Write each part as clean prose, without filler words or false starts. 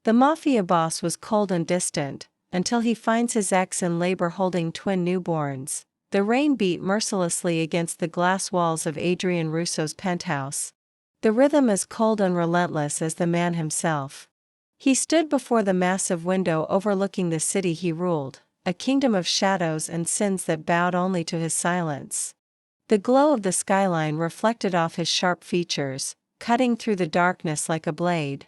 The Mafia boss was cold and distant, until he finds his ex in labor holding twin newborns. The rain beat mercilessly against the glass walls of Adrian Russo's penthouse. The rhythm as cold and relentless as the man himself. He stood before the massive window overlooking the city he ruled, a kingdom of shadows and sins that bowed only to his silence. The glow of the skyline reflected off his sharp features, cutting through the darkness like a blade.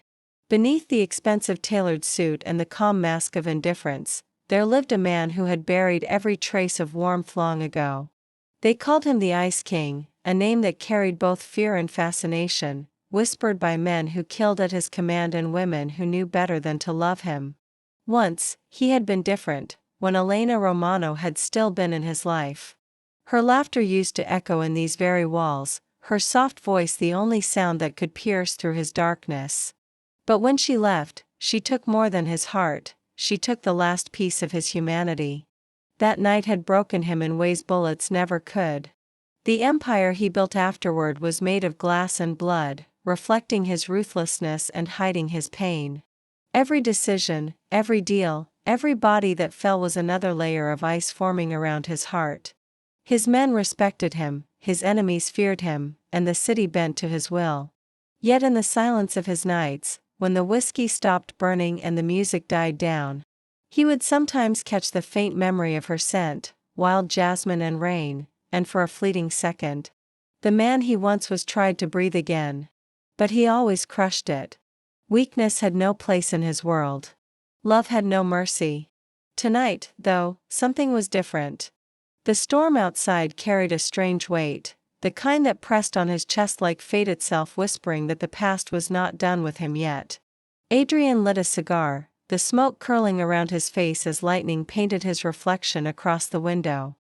Beneath the expensive tailored suit and the calm mask of indifference, there lived a man who had buried every trace of warmth long ago. They called him the Ice King, a name that carried both fear and fascination, whispered by men who killed at his command and women who knew better than to love him. Once, he had been different, when Elena Romano had still been in his life. Her laughter used to echo in these very walls, her soft voice the only sound that could pierce through his darkness. But when she left, she took more than his heart, she took the last piece of his humanity. That night had broken him in ways bullets never could. The empire he built afterward was made of glass and blood, reflecting his ruthlessness and hiding his pain. Every decision, every deal, every body that fell was another layer of ice forming around his heart. His men respected him, his enemies feared him, and the city bent to his will. Yet in the silence of his nights, when the whiskey stopped burning and the music died down, he would sometimes catch the faint memory of her scent, wild jasmine and rain, and for a fleeting second, the man he once was tried to breathe again. But he always crushed it. Weakness had no place in his world. Love had no mercy. Tonight, though, something was different. The storm outside carried a strange weight, the kind that pressed on his chest like fate itself, whispering that the past was not done with him yet. Adrian lit a cigar, the smoke curling around his face as lightning painted his reflection across the window.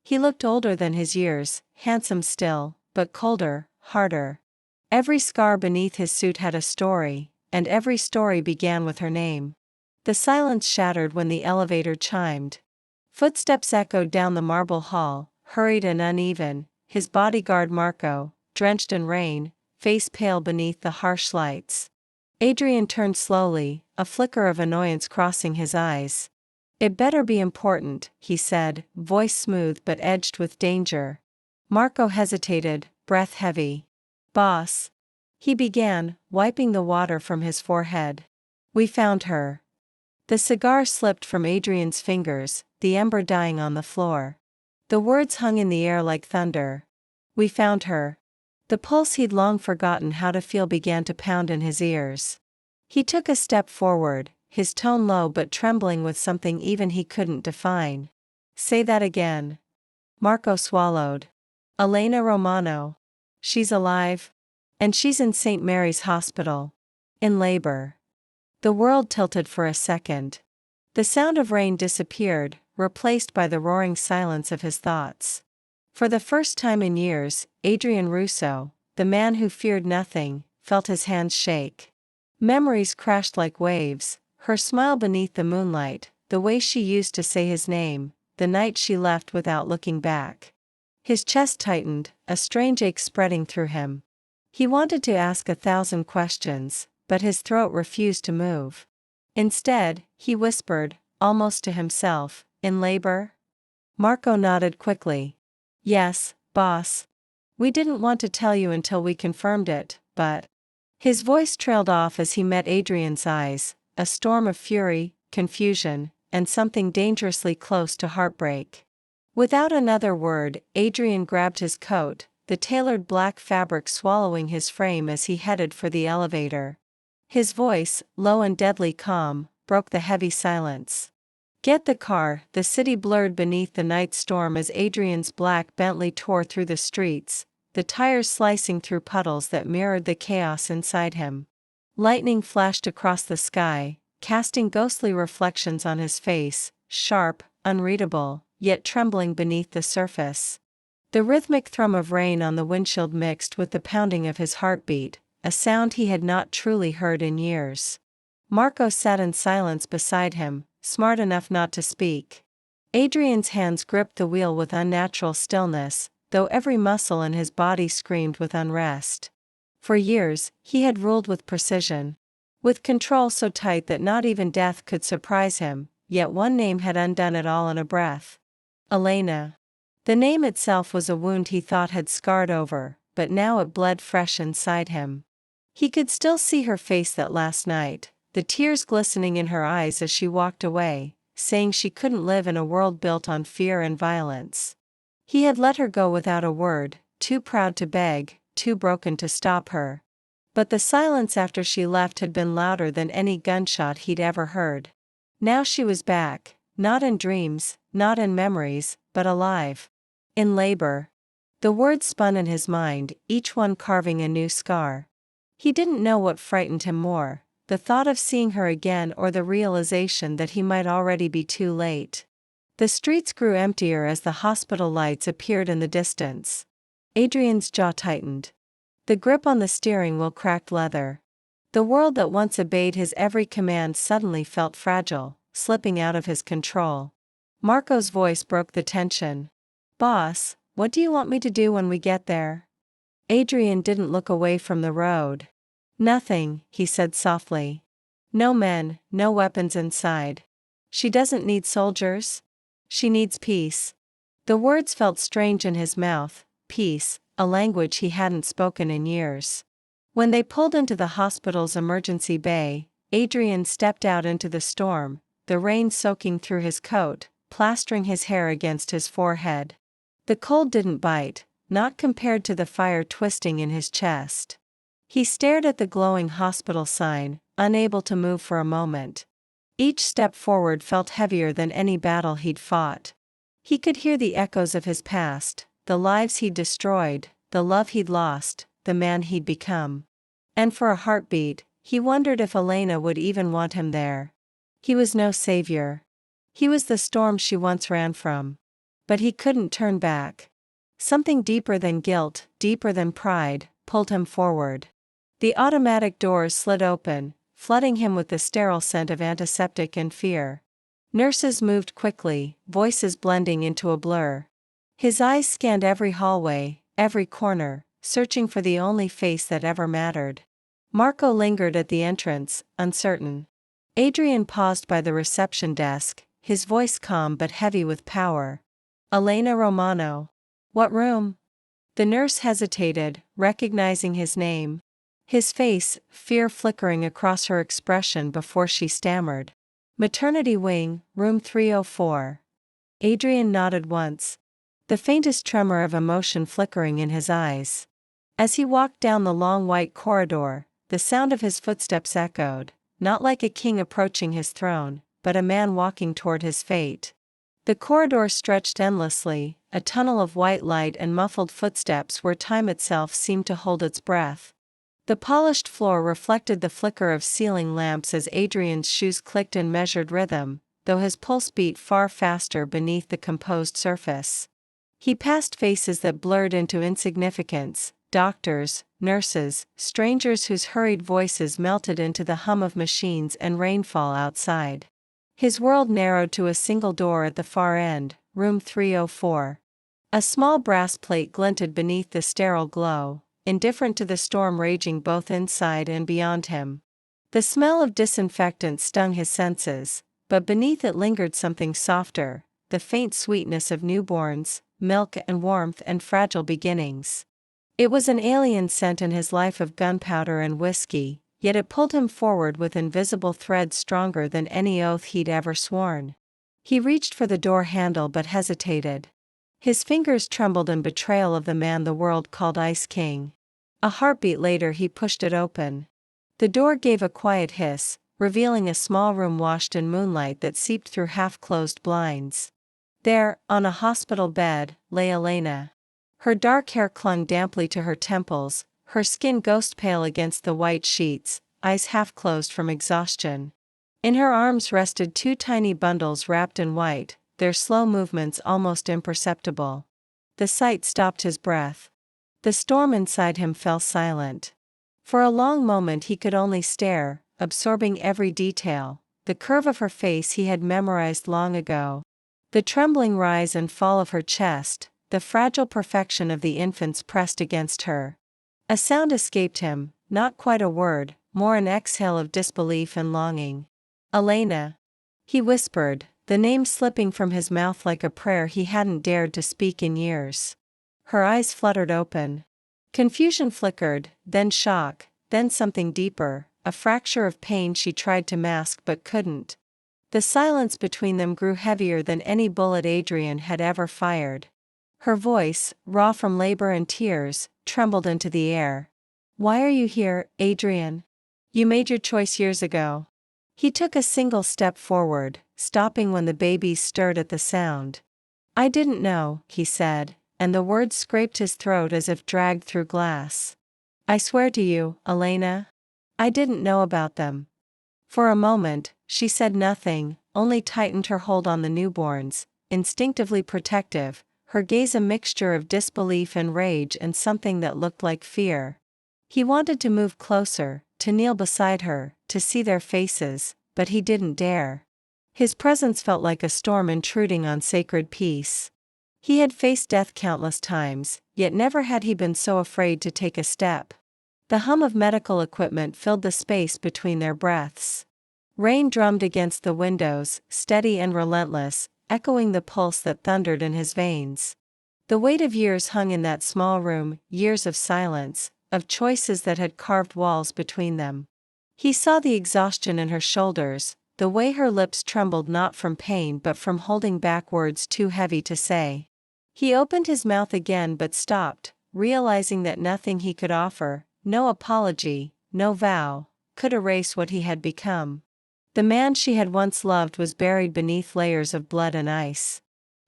He looked older than his years, handsome still, but colder, harder. Every scar beneath his suit had a story, and every story began with her name. The silence shattered when the elevator chimed. Footsteps echoed down the marble hall, hurried and uneven, his bodyguard Marco, drenched in rain, face pale beneath the harsh lights. Adrian turned slowly, a flicker of annoyance crossing his eyes. "It better be important," he said, voice smooth but edged with danger. Marco hesitated, breath heavy. "Boss," he began, wiping the water from his forehead. "We found her." The cigar slipped from Adrian's fingers, the ember dying on the floor. The words hung in the air like thunder. "We found her." The pulse he'd long forgotten how to feel began to pound in his ears. He took a step forward, his tone low but trembling with something even he couldn't define. "Say that again." Marco swallowed. "Elena Romano. She's alive. And she's in St. Mary's Hospital. In labor." The world tilted for a second. The sound of rain disappeared, replaced by the roaring silence of his thoughts. For the first time in years, Adrian Russo, the man who feared nothing, felt his hands shake. Memories crashed like waves, her smile beneath the moonlight, the way she used to say his name, the night she left without looking back. His chest tightened, a strange ache spreading through him. He wanted to ask 1,000 questions, but his throat refused to move. Instead, he whispered, almost to himself, "In labor?" Marco nodded quickly. "Yes, boss. We didn't want to tell you until we confirmed it, but..." His voice trailed off as he met Adrian's eyes, a storm of fury, confusion, and something dangerously close to heartbreak. Without another word, Adrian grabbed his coat, the tailored black fabric swallowing his frame as he headed for the elevator. His voice, low and deadly calm, broke the heavy silence. "Get the car." The city blurred beneath the night storm as Adrian's black Bentley tore through the streets, the tires slicing through puddles that mirrored the chaos inside him. Lightning flashed across the sky, casting ghostly reflections on his face, sharp, unreadable, yet trembling beneath the surface. The rhythmic thrum of rain on the windshield mixed with the pounding of his heartbeat, a sound he had not truly heard in years. Marco sat in silence beside him, smart enough not to speak. Adrian's hands gripped the wheel with unnatural stillness, though every muscle in his body screamed with unrest. For years, he had ruled with precision. With control so tight that not even death could surprise him, yet one name had undone it all in a breath. Elena. The name itself was a wound he thought had scarred over, but now it bled fresh inside him. He could still see her face that last night, the tears glistening in her eyes as she walked away, saying she couldn't live in a world built on fear and violence. He had let her go without a word, too proud to beg, too broken to stop her. But the silence after she left had been louder than any gunshot he'd ever heard. Now she was back, not in dreams, not in memories, but alive. In labor. The words spun in his mind, each one carving a new scar. He didn't know what frightened him more, the thought of seeing her again or the realization that he might already be too late. The streets grew emptier as the hospital lights appeared in the distance. Adrian's jaw tightened. The grip on the steering wheel cracked leather. The world that once obeyed his every command suddenly felt fragile, slipping out of his control. Marco's voice broke the tension. "Boss, what do you want me to do when we get there?" Adrian didn't look away from the road. "Nothing," he said softly. "No men, no weapons inside. She doesn't need soldiers. She needs peace." The words felt strange in his mouth, peace, a language he hadn't spoken in years. When they pulled into the hospital's emergency bay, Adrian stepped out into the storm, the rain soaking through his coat, plastering his hair against his forehead. The cold didn't bite, not compared to the fire twisting in his chest. He stared at the glowing hospital sign, unable to move for a moment. Each step forward felt heavier than any battle he'd fought. He could hear the echoes of his past, the lives he'd destroyed, the love he'd lost, the man he'd become. And for a heartbeat, he wondered if Elena would even want him there. He was no savior. He was the storm she once ran from. But he couldn't turn back. Something deeper than guilt, deeper than pride, pulled him forward. The automatic doors slid open, flooding him with the sterile scent of antiseptic and fear. Nurses moved quickly, voices blending into a blur. His eyes scanned every hallway, every corner, searching for the only face that ever mattered. Marco lingered at the entrance, uncertain. Adrian paused by the reception desk, his voice calm but heavy with power. "Elena Romano. What room?" The nurse hesitated, recognizing his name. His face, fear flickering across her expression before she stammered. "Maternity wing, room 304. Adrian nodded once. The faintest tremor of emotion flickering in his eyes. As he walked down the long white corridor, the sound of his footsteps echoed, not like a king approaching his throne, but a man walking toward his fate. The corridor stretched endlessly, a tunnel of white light and muffled footsteps where time itself seemed to hold its breath. The polished floor reflected the flicker of ceiling lamps as Adrian's shoes clicked in measured rhythm, though his pulse beat far faster beneath the composed surface. He passed faces that blurred into insignificance, doctors, nurses, strangers whose hurried voices melted into the hum of machines and rainfall outside. His world narrowed to a single door at the far end, room 304. A small brass plate glinted beneath the sterile glow, indifferent to the storm raging both inside and beyond him. The smell of disinfectant stung his senses, but beneath it lingered something softer, the faint sweetness of newborns, milk and warmth and fragile beginnings. It was an alien scent in his life of gunpowder and whiskey, yet it pulled him forward with invisible threads stronger than any oath he'd ever sworn. He reached for the door handle but hesitated. His fingers trembled in betrayal of the man the world called Ice King. A heartbeat later he pushed it open. The door gave a quiet hiss, revealing a small room washed in moonlight that seeped through half-closed blinds. There, on a hospital bed, lay Elena. Her dark hair clung damply to her temples, her skin ghost-pale against the white sheets, eyes half-closed from exhaustion. In her arms rested two tiny bundles wrapped in white, their slow movements almost imperceptible. The sight stopped his breath. The storm inside him fell silent. For a long moment he could only stare, absorbing every detail, the curve of her face he had memorized long ago. The trembling rise and fall of her chest, the fragile perfection of the infants pressed against her. A sound escaped him, not quite a word, more an exhale of disbelief and longing. Elena. He whispered, the name slipping from his mouth like a prayer he hadn't dared to speak in years. Her eyes fluttered open. Confusion flickered, then shock, then something deeper, a fracture of pain she tried to mask but couldn't. The silence between them grew heavier than any bullet Adrian had ever fired. Her voice, raw from labor and tears, trembled into the air. Why are you here, Adrian? You made your choice years ago. He took a single step forward, stopping when the babies stirred at the sound. I didn't know, he said, and the words scraped his throat as if dragged through glass. I swear to you, Elena, I didn't know about them. For a moment, she said nothing, only tightened her hold on the newborns, instinctively protective, her gaze a mixture of disbelief and rage and something that looked like fear. He wanted to move closer, to kneel beside her, to see their faces, but he didn't dare. His presence felt like a storm intruding on sacred peace. He had faced death countless times, yet never had he been so afraid to take a step. The hum of medical equipment filled the space between their breaths. Rain drummed against the windows, steady and relentless, echoing the pulse that thundered in his veins. The weight of years hung in that small room, years of silence, of choices that had carved walls between them. He saw the exhaustion in her shoulders, the way her lips trembled not from pain but from holding back words too heavy to say. He opened his mouth again but stopped, realizing that nothing he could offer, no apology, no vow, could erase what he had become. The man she had once loved was buried beneath layers of blood and ice.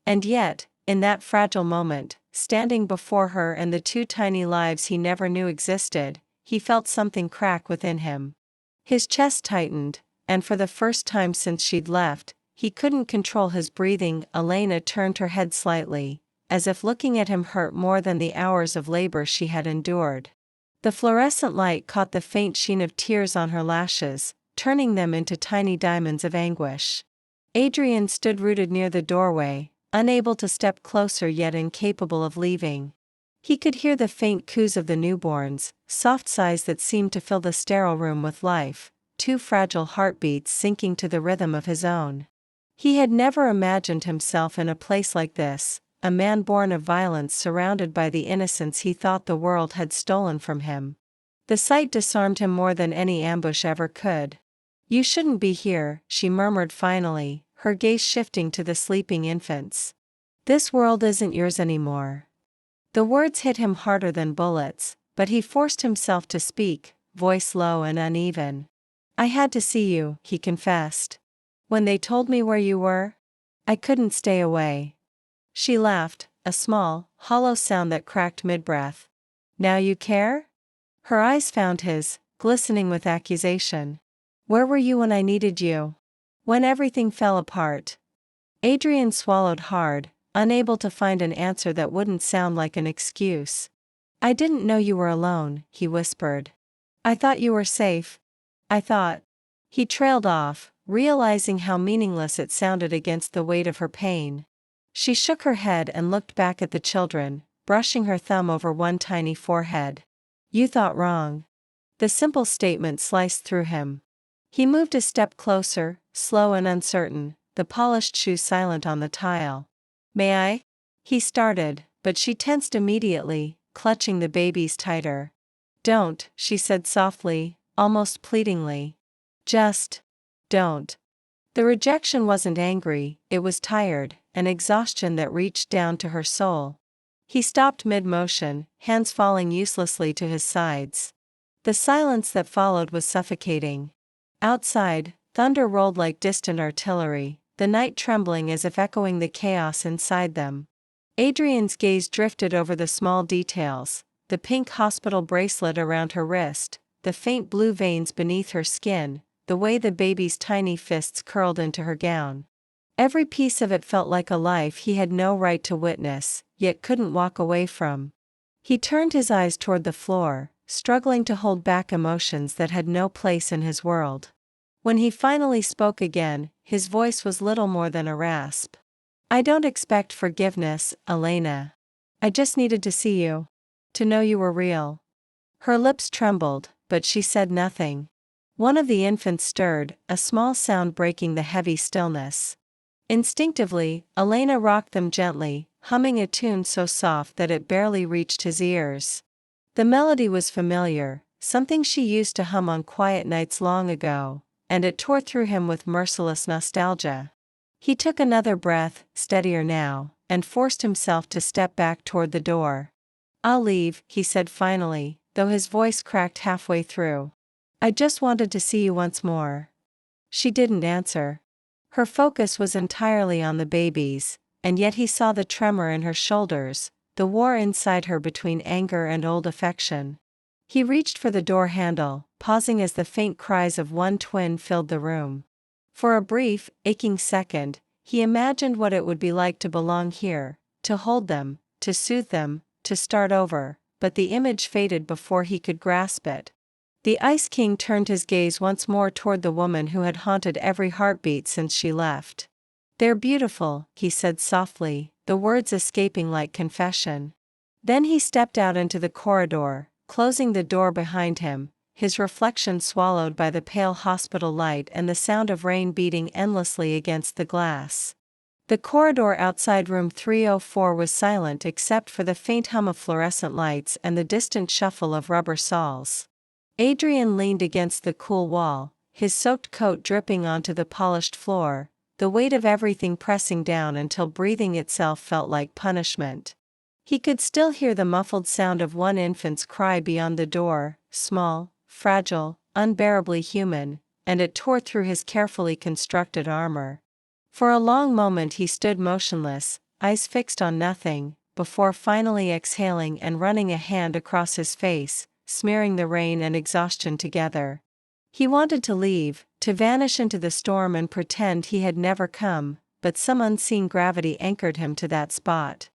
And yet, in that fragile moment, standing before her and the two tiny lives he never knew existed, he felt something crack within him. His chest tightened, and for the first time since she'd left, he couldn't control his breathing. Elena turned her head slightly, as if looking at him hurt more than the hours of labor she had endured. The fluorescent light caught the faint sheen of tears on her lashes, turning them into tiny diamonds of anguish. Adrian stood rooted near the doorway, unable to step closer yet incapable of leaving. He could hear the faint coos of the newborns, soft sighs that seemed to fill the sterile room with life, two fragile heartbeats sinking to the rhythm of his own. He had never imagined himself in a place like this, a man born of violence surrounded by the innocence he thought the world had stolen from him. The sight disarmed him more than any ambush ever could. You shouldn't be here, she murmured finally, her gaze shifting to the sleeping infants. This world isn't yours anymore. The words hit him harder than bullets, but he forced himself to speak, voice low and uneven. I had to see you, he confessed. When they told me where you were, I couldn't stay away. She laughed, a small, hollow sound that cracked mid-breath. Now you care? Her eyes found his, glistening with accusation. Where were you when I needed you? When everything fell apart? Adrian swallowed hard, unable to find an answer that wouldn't sound like an excuse. I didn't know you were alone, he whispered. I thought you were safe. I thought. He trailed off, realizing how meaningless it sounded against the weight of her pain. She shook her head and looked back at the children, brushing her thumb over one tiny forehead. You thought wrong. The simple statement sliced through him. He moved a step closer, slow and uncertain, the polished shoes silent on the tile. May I? He started, but she tensed immediately, clutching the babies tighter. Don't, she said softly, almost pleadingly. Just don't. The rejection wasn't angry, it was tired, an exhaustion that reached down to her soul. He stopped mid-motion, hands falling uselessly to his sides. The silence that followed was suffocating. Outside, thunder rolled like distant artillery, the night trembling as if echoing the chaos inside them. Adrian's gaze drifted over the small details, the pink hospital bracelet around her wrist, the faint blue veins beneath her skin, the way the baby's tiny fists curled into her gown. Every piece of it felt like a life he had no right to witness, yet couldn't walk away from. He turned his eyes toward the floor, struggling to hold back emotions that had no place in his world. When he finally spoke again, his voice was little more than a rasp. I don't expect forgiveness, Elena. I just needed to see you. To know you were real. Her lips trembled, but she said nothing. One of the infants stirred, a small sound breaking the heavy stillness. Instinctively, Elena rocked them gently, humming a tune so soft that it barely reached his ears. The melody was familiar, something she used to hum on quiet nights long ago, and it tore through him with merciless nostalgia. He took another breath, steadier now, and forced himself to step back toward the door. "I'll leave," he said finally, though his voice cracked halfway through. "I just wanted to see you once more." She didn't answer. Her focus was entirely on the babies, and yet he saw the tremor in her shoulders, the war inside her between anger and old affection. He reached for the door handle, pausing as the faint cries of one twin filled the room. For a brief, aching second, he imagined what it would be like to belong here, to hold them, to soothe them, to start over, but the image faded before he could grasp it. The Ice King turned his gaze once more toward the woman who had haunted every heartbeat since she left. "They're beautiful," he said softly, the words escaping like confession. Then he stepped out into the corridor, closing the door behind him, his reflection swallowed by the pale hospital light and the sound of rain beating endlessly against the glass. The corridor outside room 304 was silent except for the faint hum of fluorescent lights and the distant shuffle of rubber soles. Adrian leaned against the cool wall, his soaked coat dripping onto the polished floor, the weight of everything pressing down until breathing itself felt like punishment. He could still hear the muffled sound of one infant's cry beyond the door, small, fragile, unbearably human, and it tore through his carefully constructed armor. For a long moment he stood motionless, eyes fixed on nothing, before finally exhaling and running a hand across his face, smearing the rain and exhaustion together. He wanted to leave, to vanish into the storm and pretend he had never come, but some unseen gravity anchored him to that spot.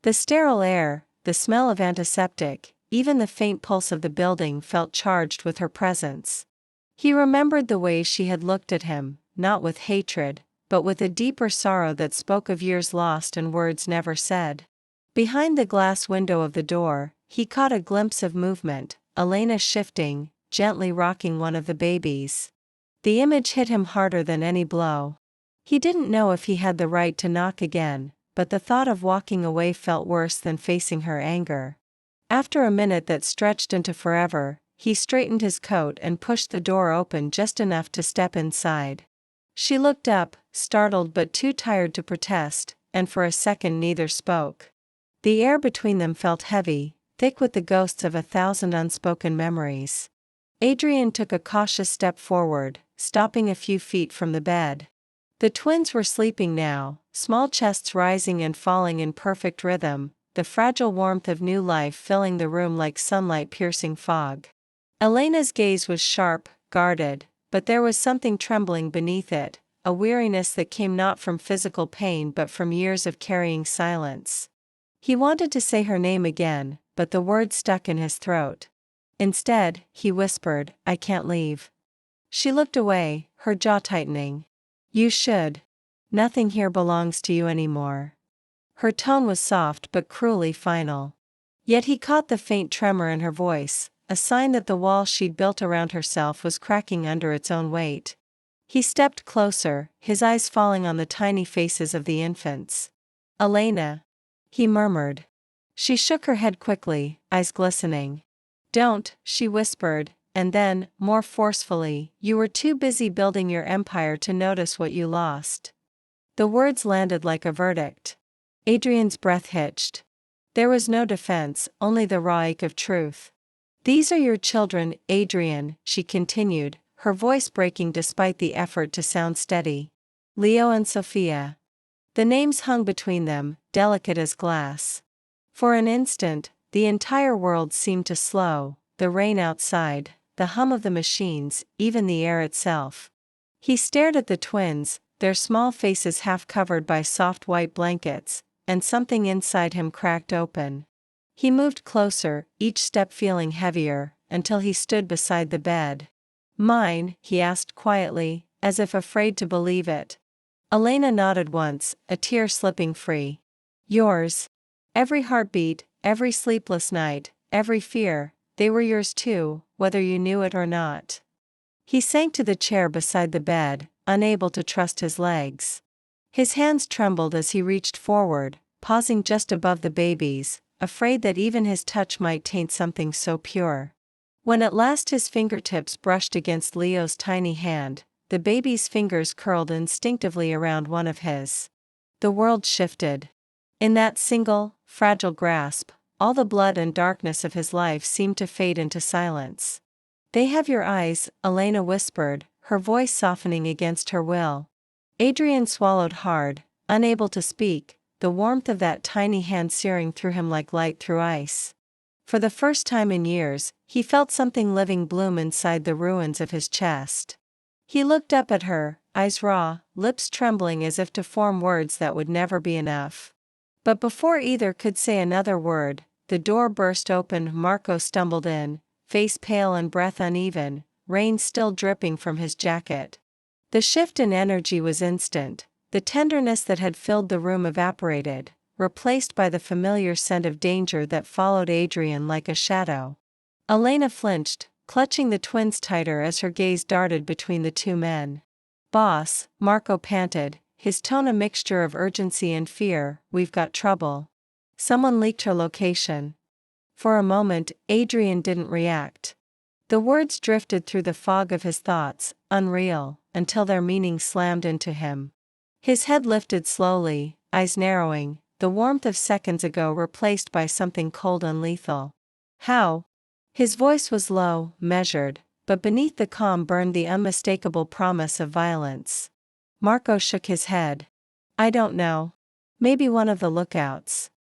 The sterile air, the smell of antiseptic, even the faint pulse of the building felt charged with her presence. He remembered the way she had looked at him, not with hatred, but with a deeper sorrow that spoke of years lost and words never said. Behind the glass window of the door, he caught a glimpse of movement, Elena shifting, gently rocking one of the babies. The image hit him harder than any blow. He didn't know if he had the right to knock again, but the thought of walking away felt worse than facing her anger. After a minute that stretched into forever, he straightened his coat and pushed the door open just enough to step inside. She looked up, startled but too tired to protest, and for a second neither spoke. The air between them felt heavy, thick with the ghosts of 1,000 unspoken memories. Adrian took a cautious step forward, stopping a few feet from the bed. The twins were sleeping now, small chests rising and falling in perfect rhythm, the fragile warmth of new life filling the room like sunlight-piercing fog. Elena's gaze was sharp, guarded, but there was something trembling beneath it, a weariness that came not from physical pain but from years of carrying silence. He wanted to say her name again, but the words stuck in his throat. Instead, he whispered, "I can't leave." She looked away, her jaw tightening. "You should. Nothing here belongs to you anymore." Her tone was soft but cruelly final. Yet he caught the faint tremor in her voice, a sign that the wall she'd built around herself was cracking under its own weight. He stepped closer, his eyes falling on the tiny faces of the infants. "Elena," he murmured. She shook her head quickly, eyes glistening. "Don't," she whispered, and then, more forcefully, "you were too busy building your empire to notice what you lost." The words landed like a verdict. Adrian's breath hitched. There was no defense, only the raw ache of truth. "These are your children, Adrian," she continued, her voice breaking despite the effort to sound steady. "Leo and Sophia." The names hung between them, delicate as glass. For an instant, the entire world seemed to slow, the rain outside, the hum of the machines, even the air itself. He stared at the twins, their small faces half covered by soft white blankets, and something inside him cracked open. He moved closer, each step feeling heavier, until he stood beside the bed. "Mine?" he asked quietly, as if afraid to believe it. Elena nodded once, a tear slipping free. "Yours. Every heartbeat, every sleepless night, every fear, they were yours too, whether you knew it or not." He sank to the chair beside the bed, unable to trust his legs. His hands trembled as he reached forward, pausing just above the baby's, afraid that even his touch might taint something so pure. When at last his fingertips brushed against Leo's tiny hand, the baby's fingers curled instinctively around one of his. The world shifted. In that single, fragile grasp, all the blood and darkness of his life seemed to fade into silence. "They have your eyes," Elena whispered, her voice softening against her will. Adrian swallowed hard, unable to speak, the warmth of that tiny hand searing through him like light through ice. For the first time in years, he felt something living bloom inside the ruins of his chest. He looked up at her, eyes raw, lips trembling as if to form words that would never be enough. But before either could say another word, the door burst open. Marco stumbled in, face pale and breath uneven, rain still dripping from his jacket. The shift in energy was instant. The tenderness that had filled the room evaporated, replaced by the familiar scent of danger that followed Adrian like a shadow. Elena flinched, clutching the twins tighter as her gaze darted between the two men. "Boss," Marco panted, his tone a mixture of urgency and fear, "we've got trouble. Someone leaked her location." For a moment, Adrian didn't react. The words drifted through the fog of his thoughts, unreal, until their meaning slammed into him. His head lifted slowly, eyes narrowing, the warmth of seconds ago replaced by something cold and lethal. "How?" His voice was low, measured, but beneath the calm burned the unmistakable promise of violence. Marco shook his head. "I don't know. Maybe one of the lookouts.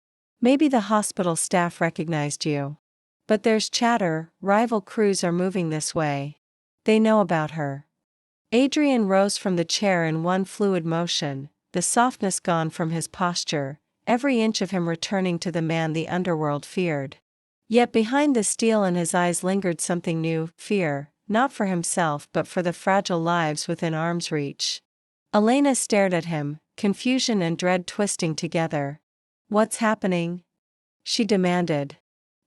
Maybe the hospital staff recognized you. But there's chatter, rival crews are moving this way. They know about her." Adrian rose from the chair in one fluid motion, the softness gone from his posture, every inch of him returning to the man the underworld feared. Yet behind the steel in his eyes lingered something new, fear, not for himself but for the fragile lives within arm's reach. Elena stared at him, confusion and dread twisting together. "What's happening?" she demanded.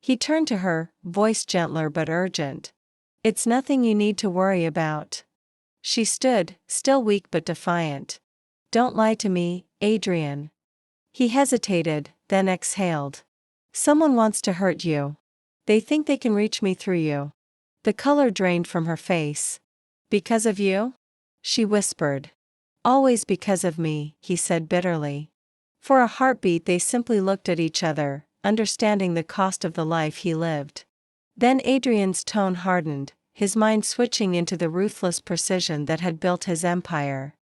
He turned to her, voice gentler but urgent. "It's nothing you need to worry about." She stood, still weak but defiant. "Don't lie to me, Adrian." He hesitated, then exhaled. "Someone wants to hurt you. They think they can reach me through you." The color drained from her face. "Because of you?" she whispered. "Always because of me," he said bitterly. For a heartbeat they simply looked at each other, understanding the cost of the life he lived. Then Adrian's tone hardened, his mind switching into the ruthless precision that had built his empire.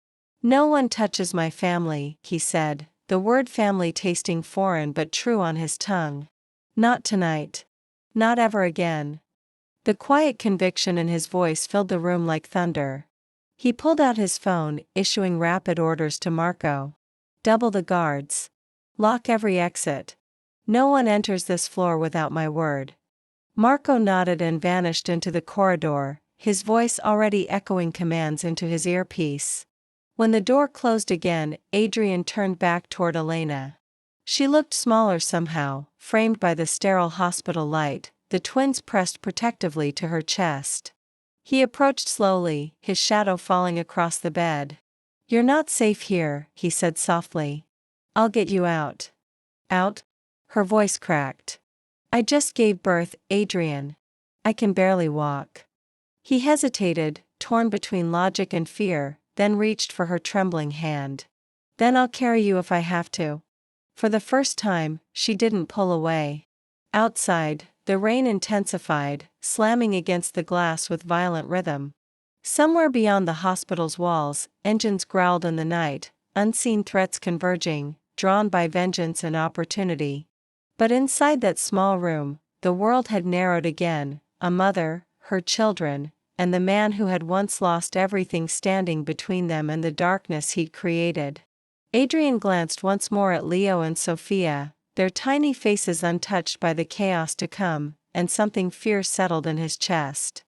"No one touches my family," he said, the word family tasting foreign but true on his tongue. "Not tonight. Not ever again." The quiet conviction in his voice filled the room like thunder. He pulled out his phone, issuing rapid orders to Marco. "Double the guards. Lock every exit. No one enters this floor without my word." Marco nodded and vanished into the corridor, his voice already echoing commands into his earpiece. When the door closed again, Adrian turned back toward Elena. She looked smaller somehow, framed by the sterile hospital light, the twins pressed protectively to her chest. He approached slowly, his shadow falling across the bed. "You're not safe here," he said softly. "I'll get you out." "Out?" Her voice cracked. "I just gave birth, Adrian. I can barely walk." He hesitated, torn between logic and fear, then reached for her trembling hand. "Then I'll carry you if I have to." For the first time, she didn't pull away. Outside, the rain intensified, slamming against the glass with violent rhythm. Somewhere beyond the hospital's walls, engines growled in the night, unseen threats converging, drawn by vengeance and opportunity. But inside that small room, the world had narrowed again, a mother, her children, and the man who had once lost everything standing between them and the darkness he'd created. Adrian glanced once more at Leo and Sophia, their tiny faces untouched by the chaos to come, and something fierce settled in his chest.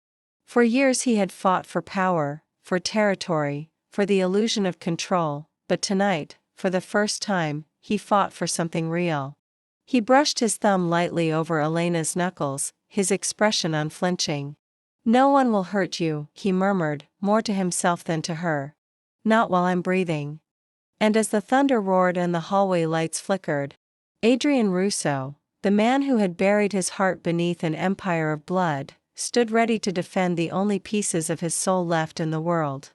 For years he had fought for power, for territory, for the illusion of control, but tonight, for the first time, he fought for something real. He brushed his thumb lightly over Elena's knuckles, his expression unflinching. "No one will hurt you," he murmured, more to himself than to her. "Not while I'm breathing." And as the thunder roared and the hallway lights flickered, Adrian Russo, the man who had buried his heart beneath an empire of blood, stood ready to defend the only pieces of his soul left in the world.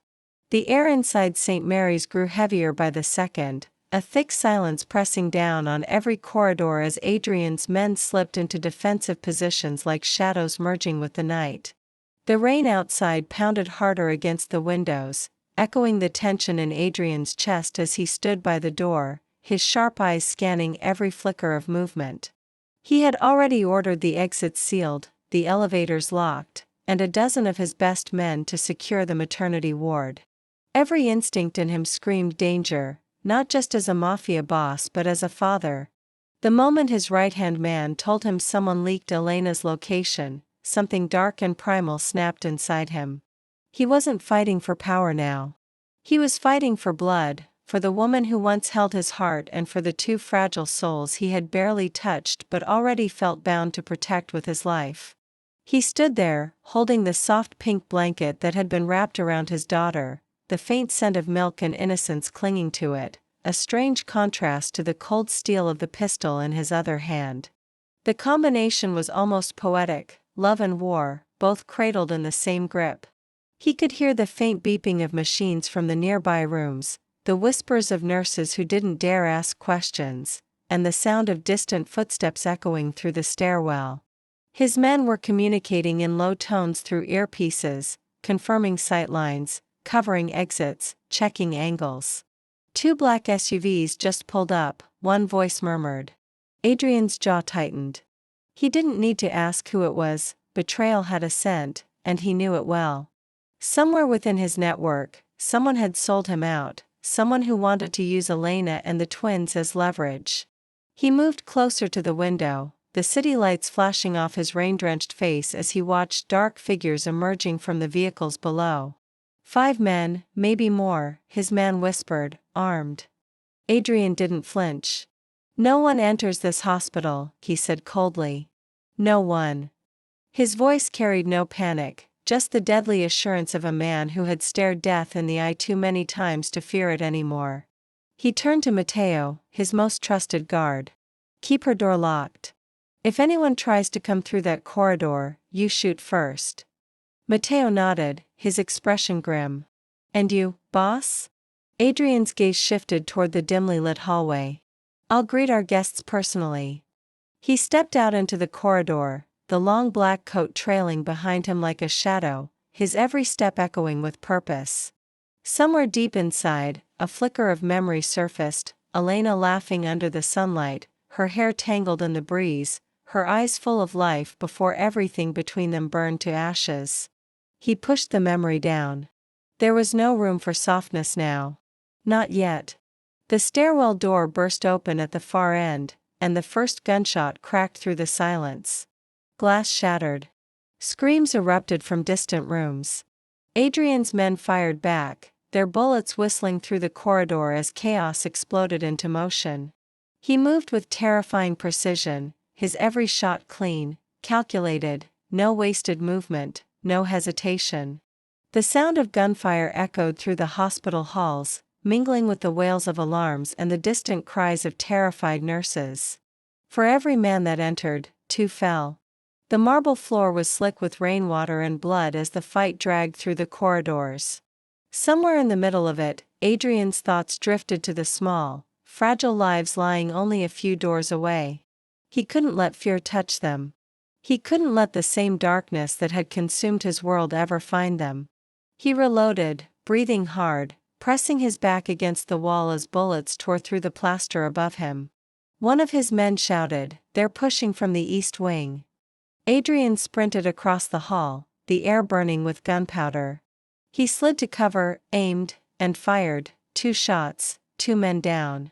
The air inside St. Mary's grew heavier by the second, a thick silence pressing down on every corridor as Adrian's men slipped into defensive positions like shadows merging with the night. The rain outside pounded harder against the windows, echoing the tension in Adrian's chest as he stood by the door, his sharp eyes scanning every flicker of movement. He had already ordered the exits sealed, the elevators locked, and a dozen of his best men to secure the maternity ward. Every instinct in him screamed danger, not just as a mafia boss but as a father. The moment his right-hand man told him someone leaked Elena's location, something dark and primal snapped inside him. He wasn't fighting for power now. He was fighting for blood, for the woman who once held his heart and for the two fragile souls he had barely touched but already felt bound to protect with his life. He stood there, holding the soft pink blanket that had been wrapped around his daughter, the faint scent of milk and innocence clinging to it, a strange contrast to the cold steel of the pistol in his other hand. The combination was almost poetic, love and war, both cradled in the same grip. He could hear the faint beeping of machines from the nearby rooms, the whispers of nurses who didn't dare ask questions, and the sound of distant footsteps echoing through the stairwell. His men were communicating in low tones through earpieces, confirming sightlines, covering exits, checking angles. 2 black SUVs just pulled up, one voice murmured. Adrian's jaw tightened. He didn't need to ask who it was, betrayal had a scent, and he knew it well. Somewhere within his network, someone had sold him out, someone who wanted to use Elena and the twins as leverage. He moved closer to the window, the city lights flashing off his rain-drenched face as he watched dark figures emerging from the vehicles below. 5 men, maybe more, his man whispered, armed. Adrian didn't flinch. "No one enters this hospital," he said coldly. "No one." His voice carried no panic, just the deadly assurance of a man who had stared death in the eye too many times to fear it anymore. He turned to Matteo, his most trusted guard. "Keep her door locked. If anyone tries to come through that corridor, you shoot first." Matteo nodded, his expression grim. "And you, boss?" Adrian's gaze shifted toward the dimly lit hallway. "I'll greet our guests personally." He stepped out into the corridor, the long black coat trailing behind him like a shadow, his every step echoing with purpose. Somewhere deep inside, a flicker of memory surfaced, Elena laughing under the sunlight, her hair tangled in the breeze, her eyes full of life before everything between them burned to ashes. He pushed the memory down. There was no room for softness now. Not yet. The stairwell door burst open at the far end, and the first gunshot cracked through the silence. Glass shattered. Screams erupted from distant rooms. Adrian's men fired back, their bullets whistling through the corridor as chaos exploded into motion. He moved with terrifying precision, his every shot clean, calculated, no wasted movement, no hesitation. The sound of gunfire echoed through the hospital halls, mingling with the wails of alarms and the distant cries of terrified nurses. For every man that entered, 2 fell. The marble floor was slick with rainwater and blood as the fight dragged through the corridors. Somewhere in the middle of it, Adrian's thoughts drifted to the small, fragile lives lying only a few doors away. He couldn't let fear touch them. He couldn't let the same darkness that had consumed his world ever find them. He reloaded, breathing hard, pressing his back against the wall as bullets tore through the plaster above him. One of his men shouted, "They're pushing from the east wing." Adrian sprinted across the hall, the air burning with gunpowder. He slid to cover, aimed, and fired, 2 shots, 2 men down.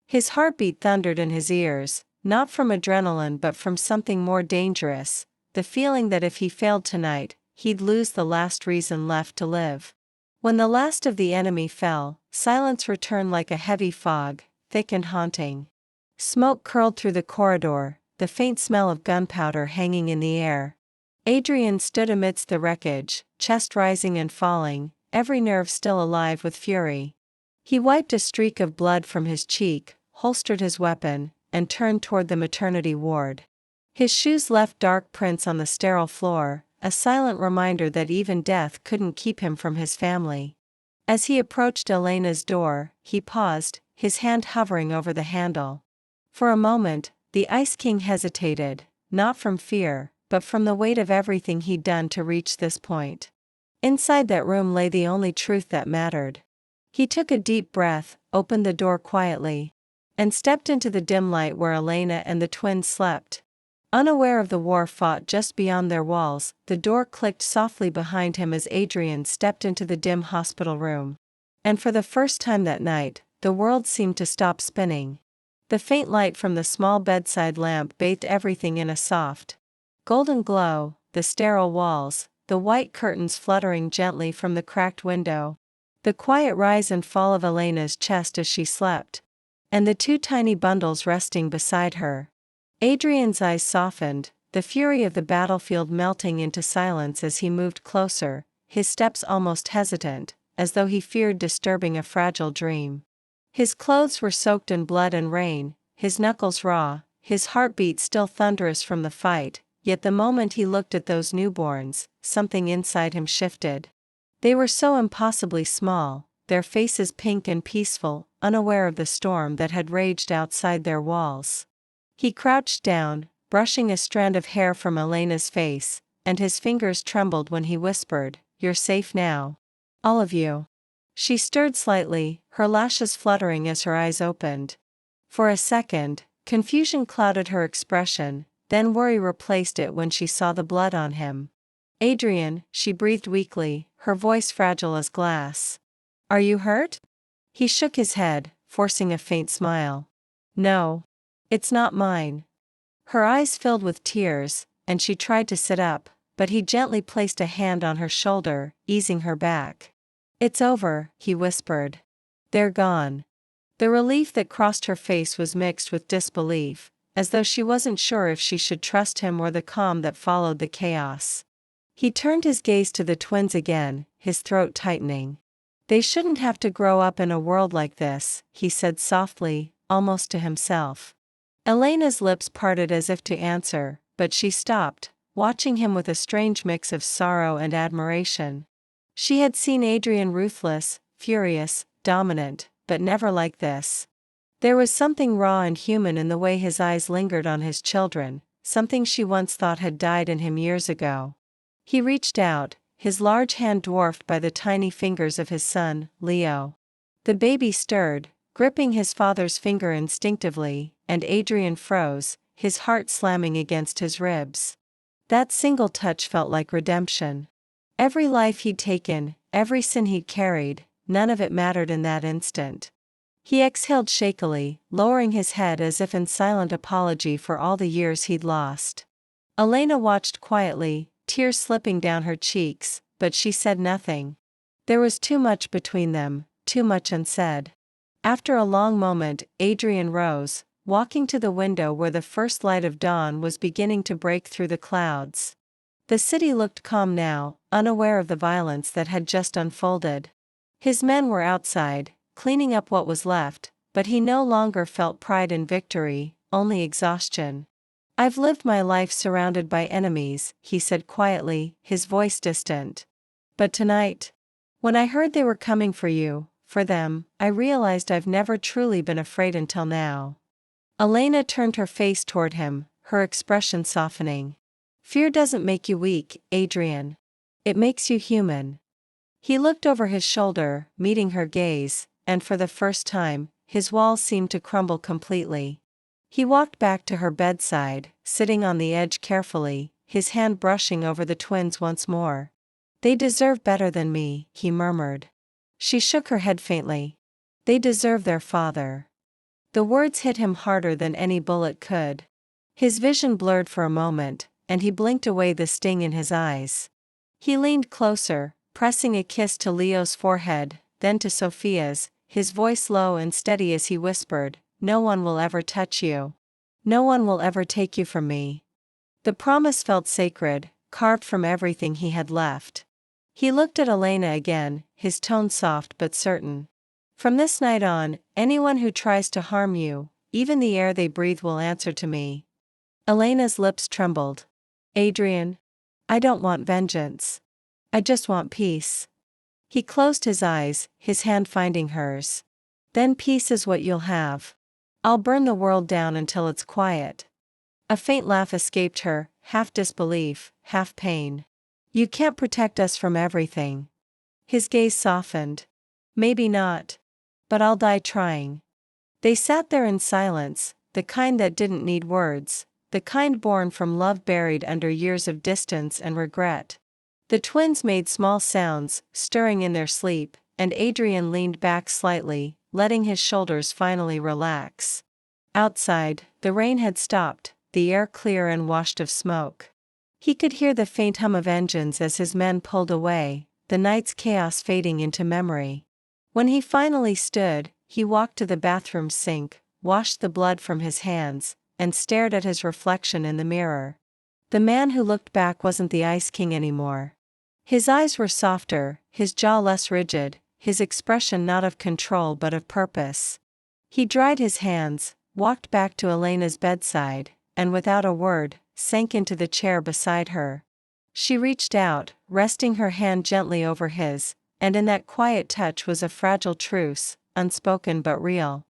His heartbeat thundered in his ears, not from adrenaline but from something more dangerous, the feeling that if he failed tonight, he'd lose the last reason left to live. When the last of the enemy fell, silence returned like a heavy fog, thick and haunting. Smoke curled through the corridor, the faint smell of gunpowder hanging in the air. Adrian stood amidst the wreckage, chest rising and falling, every nerve still alive with fury. He wiped a streak of blood from his cheek, holstered his weapon, and turned toward the maternity ward. His shoes left dark prints on the sterile floor, a silent reminder that even death couldn't keep him from his family. As he approached Elena's door, he paused, his hand hovering over the handle. For a moment, the Ice King hesitated, not from fear, but from the weight of everything he'd done to reach this point. Inside that room lay the only truth that mattered. He took a deep breath, opened the door quietly, and stepped into the dim light where Elena and the twins slept. Unaware of the war fought just beyond their walls, the door clicked softly behind him as Adrian stepped into the dim hospital room. And for the first time that night, the world seemed to stop spinning. The faint light from the small bedside lamp bathed everything in a soft, golden glow, the sterile walls, the white curtains fluttering gently from the cracked window, the quiet rise and fall of Elena's chest as she slept, and the two tiny bundles resting beside her. Adrian's eyes softened, the fury of the battlefield melting into silence as he moved closer, his steps almost hesitant, as though he feared disturbing a fragile dream. His clothes were soaked in blood and rain, his knuckles raw, his heartbeat still thunderous from the fight, yet the moment he looked at those newborns, something inside him shifted. They were so impossibly small, their faces pink and peaceful, unaware of the storm that had raged outside their walls. He crouched down, brushing a strand of hair from Elena's face, and his fingers trembled when he whispered, "You're safe now. All of you." She stirred slightly, her lashes fluttering as her eyes opened. For a second, confusion clouded her expression, then worry replaced it when she saw the blood on him. "Adrian," she breathed weakly, her voice fragile as glass. "Are you hurt?" He shook his head, forcing a faint smile. "No. It's not mine." Her eyes filled with tears, and she tried to sit up, but he gently placed a hand on her shoulder, easing her back. "It's over," he whispered. "They're gone." The relief that crossed her face was mixed with disbelief, as though she wasn't sure if she should trust him or the calm that followed the chaos. He turned his gaze to the twins again, his throat tightening. "They shouldn't have to grow up in a world like this," he said softly, almost to himself. Elena's lips parted as if to answer, but she stopped, watching him with a strange mix of sorrow and admiration. She had seen Adrian ruthless, furious, dominant, but never like this. There was something raw and human in the way his eyes lingered on his children, something she once thought had died in him years ago. He reached out, his large hand dwarfed by the tiny fingers of his son, Leo. The baby stirred, gripping his father's finger instinctively, and Adrian froze, his heart slamming against his ribs. That single touch felt like redemption. Every life he'd taken, every sin he'd carried, none of it mattered in that instant. He exhaled shakily, lowering his head as if in silent apology for all the years he'd lost. Elena watched quietly, tears slipping down her cheeks, but she said nothing. There was too much between them, too much unsaid. After a long moment, Adrian rose, walking to the window where the first light of dawn was beginning to break through the clouds. The city looked calm now, unaware of the violence that had just unfolded. His men were outside, cleaning up what was left, but he no longer felt pride in victory, only exhaustion. "I've lived my life surrounded by enemies," he said quietly, his voice distant. "But tonight, when I heard they were coming for you, for them, I realized I've never truly been afraid until now." Elena turned her face toward him, her expression softening. "Fear doesn't make you weak, Adrian. It makes you human." He looked over his shoulder, meeting her gaze, and for the first time, his walls seemed to crumble completely. He walked back to her bedside, sitting on the edge carefully, his hand brushing over the twins once more. "They deserve better than me," he murmured. She shook her head faintly. "They deserve their father." The words hit him harder than any bullet could. His vision blurred for a moment, and he blinked away the sting in his eyes. He leaned closer, pressing a kiss to Leo's forehead, then to Sophia's, his voice low and steady as he whispered, "No one will ever touch you. No one will ever take you from me." The promise felt sacred, carved from everything he had left. He looked at Elena again, his tone soft but certain. From this night on, anyone who tries to harm you, even the air they breathe, will answer to me. Elena's lips trembled. Adrian, I don't want vengeance. I just want peace. He closed his eyes, his hand finding hers. Then peace is what you'll have. I'll burn the world down until it's quiet. A faint laugh escaped her, half disbelief, half pain. You can't protect us from everything. His gaze softened. Maybe not. But I'll die trying. They sat there in silence, the kind that didn't need words, the kind born from love buried under years of distance and regret. The twins made small sounds, stirring in their sleep, and Adrian leaned back slightly, letting his shoulders finally relax. Outside, the rain had stopped, the air clear and washed of smoke. He could hear the faint hum of engines as his men pulled away, the night's chaos fading into memory. When he finally stood, he walked to the bathroom sink, washed the blood from his hands, and stared at his reflection in the mirror. The man who looked back wasn't the Ice King anymore. His eyes were softer, his jaw less rigid, his expression not of control but of purpose. He dried his hands, walked back to Elena's bedside, and without a word, sank into the chair beside her. She reached out, resting her hand gently over his, and in that quiet touch was a fragile truce, unspoken but real.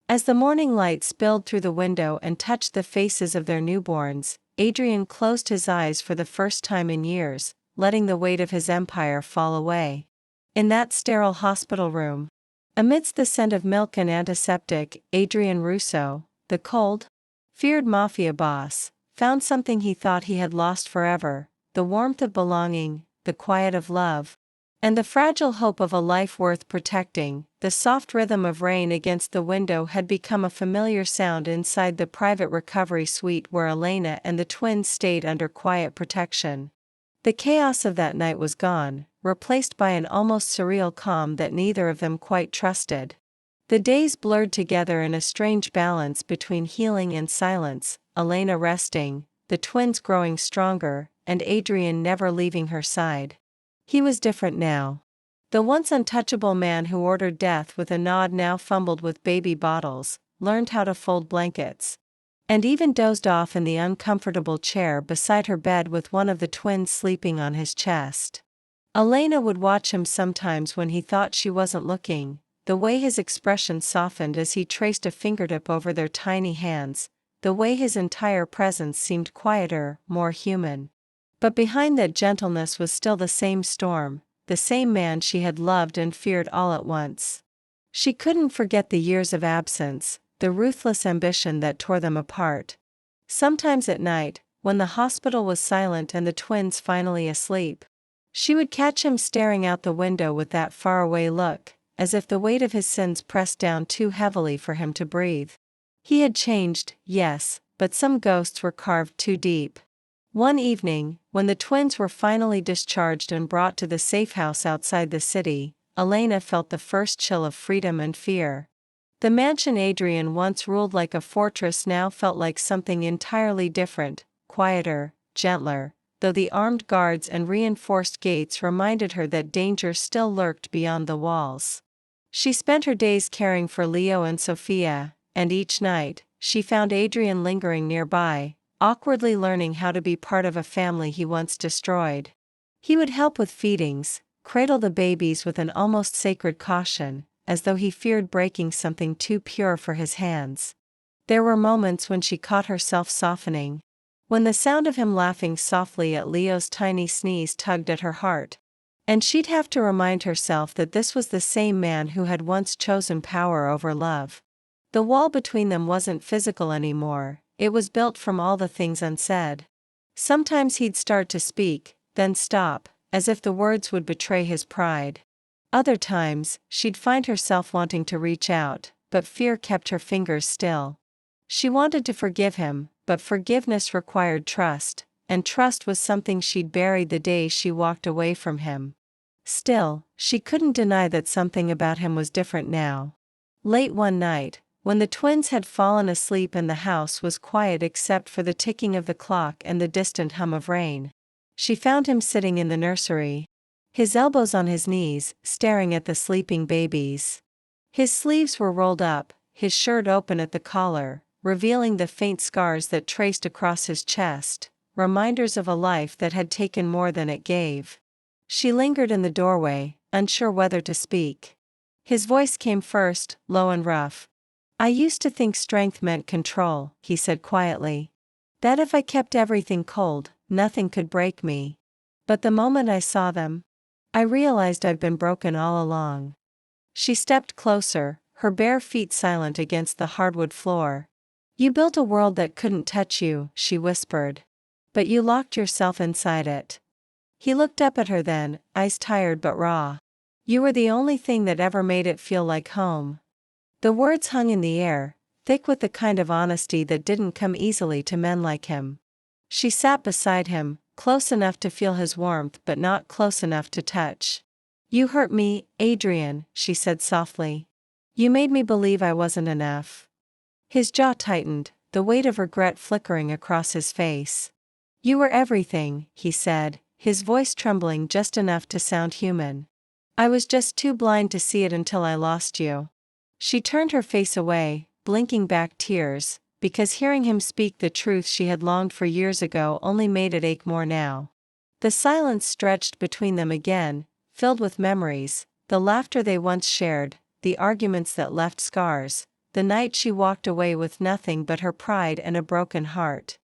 As the morning light spilled through the window and touched the faces of their newborns, Adrian closed his eyes for the first time in years, letting the weight of his empire fall away. In that sterile hospital room, amidst the scent of milk and antiseptic, Adrian Russo, the cold, feared Mafia boss, found something he thought he had lost forever: the warmth of belonging, the quiet of love, and the fragile hope of a life worth protecting. The soft rhythm of rain against the window had become a familiar sound inside the private recovery suite where Elena and the twins stayed under quiet protection. The chaos of that night was gone, replaced by an almost surreal calm that neither of them quite trusted. The days blurred together in a strange balance between healing and silence, Elena resting, the twins growing stronger, and Adrian never leaving her side. He was different now. The once untouchable man who ordered death with a nod now fumbled with baby bottles, learned how to fold blankets, and even dozed off in the uncomfortable chair beside her bed with one of the twins sleeping on his chest. Elena would watch him sometimes when he thought she wasn't looking, the way his expression softened as he traced a fingertip over their tiny hands, the way his entire presence seemed quieter, more human. But behind that gentleness was still the same storm, the same man she had loved and feared all at once. She couldn't forget the years of absence, the ruthless ambition that tore them apart. Sometimes at night, when the hospital was silent and the twins finally asleep, she would catch him staring out the window with that faraway look, as if the weight of his sins pressed down too heavily for him to breathe. He had changed, yes, but some ghosts were carved too deep. One evening, when the twins were finally discharged and brought to the safe house outside the city, Elena felt the first chill of freedom and fear. The mansion Adrian once ruled like a fortress now felt like something entirely different, quieter, gentler, though the armed guards and reinforced gates reminded her that danger still lurked beyond the walls. She spent her days caring for Leo and Sophia, and each night, she found Adrian lingering nearby, awkwardly learning how to be part of a family he once destroyed. He would help with feedings, cradle the babies with an almost sacred caution, as though he feared breaking something too pure for his hands. There were moments when she caught herself softening, when the sound of him laughing softly at Leo's tiny sneeze tugged at her heart, and she'd have to remind herself that this was the same man who had once chosen power over love. The wall between them wasn't physical anymore. It was built from all the things unsaid. Sometimes he'd start to speak, then stop, as if the words would betray his pride. Other times, she'd find herself wanting to reach out, but fear kept her fingers still. She wanted to forgive him, but forgiveness required trust, and trust was something she'd buried the day she walked away from him. Still, she couldn't deny that something about him was different now. Late one night, when the twins had fallen asleep and the house was quiet except for the ticking of the clock and the distant hum of rain, She found him sitting in the nursery. His elbows on his knees, staring at the sleeping babies. His sleeves were rolled up, his shirt open at the collar, revealing the faint scars that traced across his chest, reminders of a life that had taken more than it gave. She lingered in the doorway, unsure whether to speak. His voice came first, low and rough. "I used to think strength meant control," he said quietly. "That if I kept everything cold, nothing could break me. But the moment I saw them, I realized I've been broken all along." She stepped closer, her bare feet silent against the hardwood floor. "You built a world that couldn't touch you," she whispered. "But you locked yourself inside it." He looked up at her then, eyes tired but raw. "You were the only thing that ever made it feel like home." The words hung in the air, thick with the kind of honesty that didn't come easily to men like him. She sat beside him, close enough to feel his warmth but not close enough to touch. "You hurt me, Adrian," she said softly. "You made me believe I wasn't enough." His jaw tightened, the weight of regret flickering across his face. "You were everything," he said, his voice trembling just enough to sound human. "I was just too blind to see it until I lost you." She turned her face away, blinking back tears, because hearing him speak the truth she had longed for years ago only made it ache more now. The silence stretched between them again, filled with memories, the laughter they once shared, the arguments that left scars, the night she walked away with nothing but her pride and a broken heart.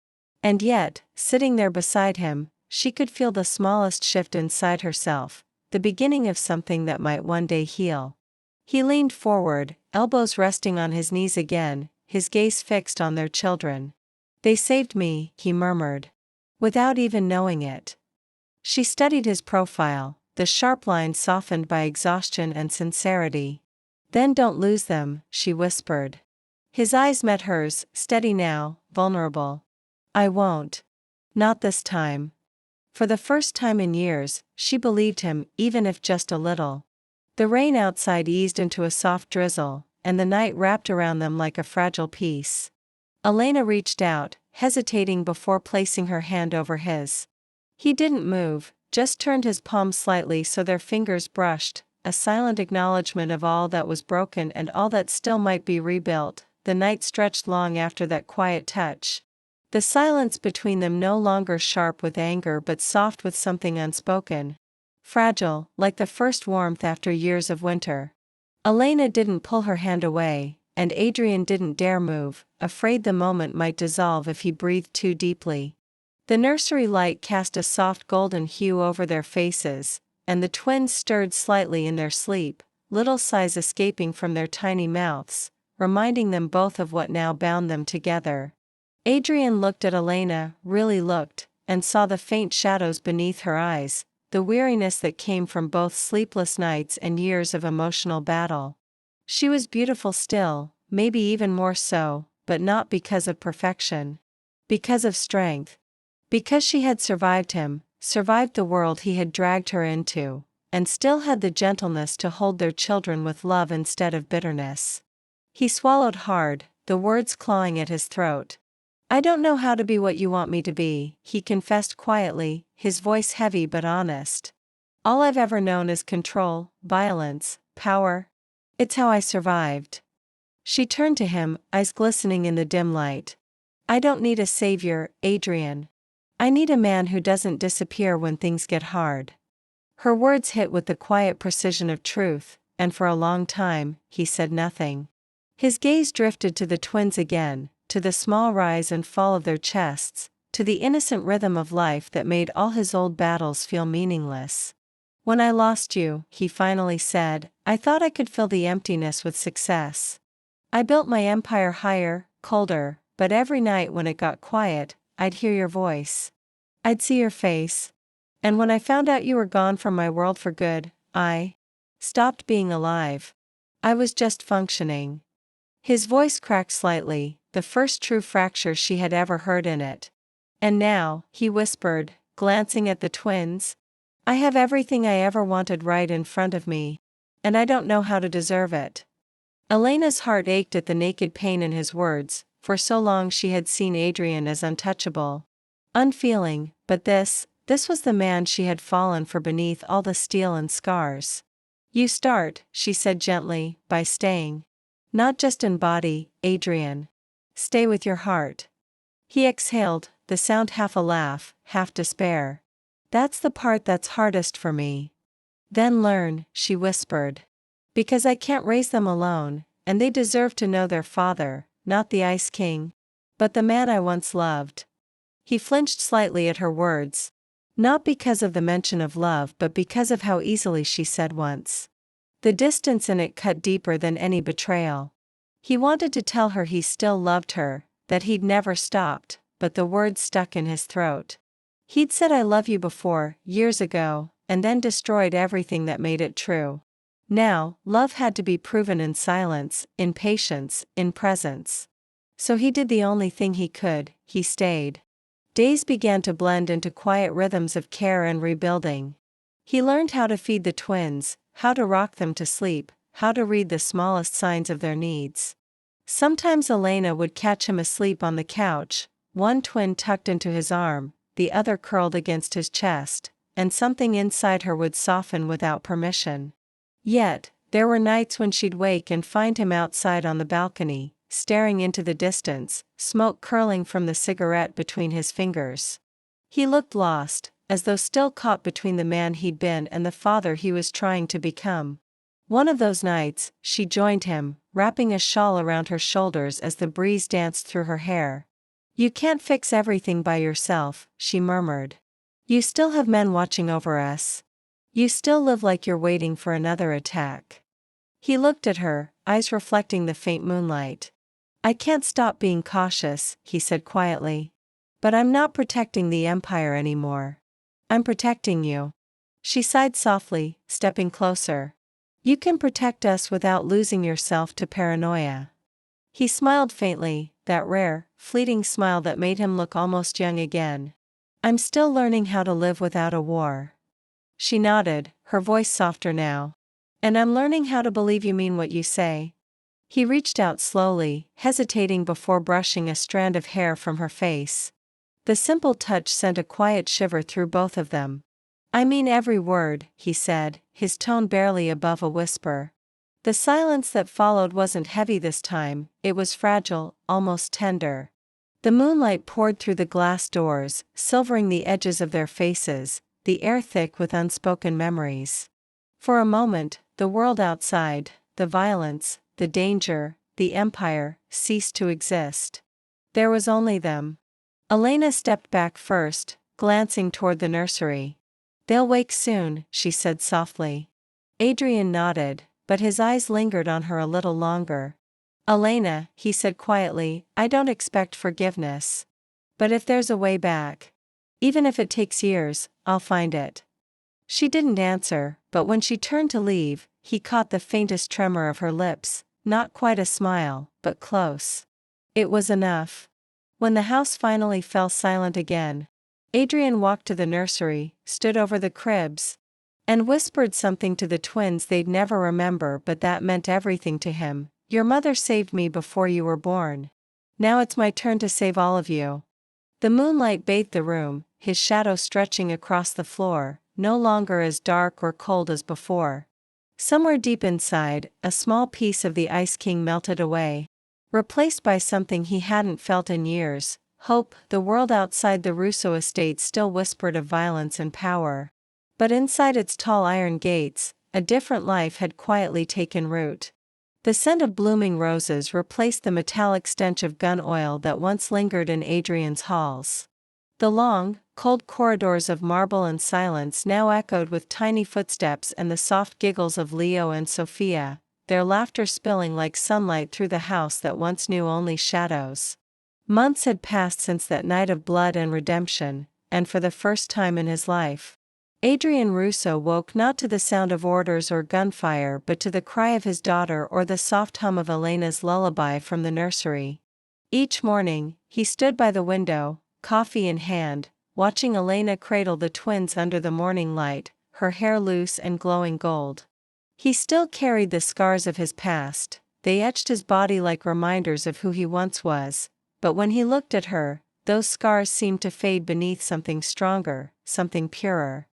And yet, sitting there beside him, she could feel the smallest shift inside herself, the beginning of something that might one day heal. He leaned forward, elbows resting on his knees again, his gaze fixed on their children. "They saved me," he murmured. "Without even knowing it." She studied his profile, the sharp lines softened by exhaustion and sincerity. "Then don't lose them," she whispered. His eyes met hers, steady now, vulnerable. "I won't. Not this time." For the first time in years, she believed him, even if just a little. The rain outside eased into a soft drizzle, and the night wrapped around them like a fragile peace. Elena reached out, hesitating before placing her hand over his. He didn't move, just turned his palm slightly so their fingers brushed, a silent acknowledgement of all that was broken and all that still might be rebuilt. The night stretched long after that quiet touch. The silence between them no longer sharp with anger but soft with something unspoken. Fragile, like the first warmth after years of winter. Elena didn't pull her hand away, and Adrian didn't dare move, afraid the moment might dissolve if he breathed too deeply. The nursery light cast a soft golden hue over their faces, and the twins stirred slightly in their sleep, little sighs escaping from their tiny mouths, reminding them both of what now bound them together. Adrian looked at Elena, really looked, and saw the faint shadows beneath her eyes, the weariness that came from both sleepless nights and years of emotional battle. She was beautiful still, maybe even more so, but not because of perfection. Because of strength. Because she had survived him, survived the world he had dragged her into, and still had the gentleness to hold their children with love instead of bitterness. He swallowed hard, the words clawing at his throat. "I don't know how to be what you want me to be," he confessed quietly, his voice heavy but honest. "All I've ever known is control, violence, power. It's how I survived." She turned to him, eyes glistening in the dim light. "I don't need a savior, Adrian. I need a man who doesn't disappear when things get hard." Her words hit with the quiet precision of truth, and for a long time, he said nothing. His gaze drifted to the twins again, to the small rise and fall of their chests, to the innocent rhythm of life that made all his old battles feel meaningless. "When I lost you," he finally said, "I thought I could fill the emptiness with success. I built my empire higher, colder, but every night when it got quiet, I'd hear your voice. I'd see your face. And when I found out you were gone from my world for good, I stopped being alive. I was just functioning." His voice cracked slightly, the first true fracture she had ever heard in it. "And now," he whispered, glancing at the twins, "I have everything I ever wanted right in front of me. And I don't know how to deserve it." Elena's heart ached at the naked pain in his words. For so long she had seen Adrian as untouchable, unfeeling, but this, This was the man she had fallen for beneath all the steel and scars. You start, she said gently, by staying. Not just in body, Adrian. Stay with your heart. He exhaled, the sound half a laugh, half despair. That's the part that's hardest for me. Then learn, she whispered. Because I can't raise them alone, and they deserve to know their father, not the Ice King, but the man I once loved. He flinched slightly at her words. Not because of the mention of love but because of how easily she said once. The distance in it cut deeper than any betrayal. He wanted to tell her he still loved her, that he'd never stopped, but the words stuck in his throat. He'd said I love you before, years ago, and then destroyed everything that made it true. Now, love had to be proven in silence, in patience, in presence. So he did the only thing he could, he stayed. Days began to blend into quiet rhythms of care and rebuilding. He learned how to feed the twins, how to rock them to sleep, how to read the smallest signs of their needs. Sometimes Elena would catch him asleep on the couch, one twin tucked into his arm, the other curled against his chest, and something inside her would soften without permission. Yet, there were nights when she'd wake and find him outside on the balcony, staring into the distance, smoke curling from the cigarette between his fingers. He looked lost, as though still caught between the man he'd been and the father he was trying to become. One of those nights, she joined him, wrapping a shawl around her shoulders as the breeze danced through her hair. You can't fix everything by yourself, she murmured. You still have men watching over us. You still live like you're waiting for another attack. He looked at her, eyes reflecting the faint moonlight. I can't stop being cautious, he said quietly. But I'm not protecting the Empire anymore. I'm protecting you. She sighed softly, stepping closer. You can protect us without losing yourself to paranoia. He smiled faintly, that rare, fleeting smile that made him look almost young again. I'm still learning how to live without a war. She nodded, her voice softer now. And I'm learning how to believe you mean what you say. He reached out slowly, hesitating before brushing a strand of hair from her face. The simple touch sent a quiet shiver through both of them. I mean every word, he said, his tone barely above a whisper. The silence that followed wasn't heavy this time, it was fragile, almost tender. The moonlight poured through the glass doors, silvering the edges of their faces, the air thick with unspoken memories. For a moment, the world outside, the violence, the danger, the Empire, ceased to exist. There was only them. Elena stepped back first, glancing toward the nursery. They'll wake soon, she said softly. Adrian nodded, but his eyes lingered on her a little longer. Elena, he said quietly, I don't expect forgiveness. But if there's a way back, even if it takes years, I'll find it. She didn't answer, but when she turned to leave, he caught the faintest tremor of her lips, not quite a smile, but close. It was enough. When the house finally fell silent again, Adrian walked to the nursery, stood over the cribs, and whispered something to the twins they'd never remember, but that meant everything to him. Your mother saved me before you were born. Now it's my turn to save all of you. The moonlight bathed the room, his shadow stretching across the floor, no longer as dark or cold as before. Somewhere deep inside, a small piece of the Ice King melted away, replaced by something he hadn't felt in years, hope. The world outside the Russo estate still whispered of violence and power. But inside its tall iron gates, a different life had quietly taken root. The scent of blooming roses replaced the metallic stench of gun oil that once lingered in Adrian's halls. The long, cold corridors of marble and silence now echoed with tiny footsteps and the soft giggles of Leo and Sophia, their laughter spilling like sunlight through the house that once knew only shadows. Months had passed since that night of blood and redemption, and for the first time in his life, Adrian Russo woke not to the sound of orders or gunfire but to the cry of his daughter or the soft hum of Elena's lullaby from the nursery. Each morning, he stood by the window, coffee in hand, watching Elena cradle the twins under the morning light, her hair loose and glowing gold. He still carried the scars of his past, they etched his body like reminders of who he once was, but when he looked at her, those scars seemed to fade beneath something stronger, something purer.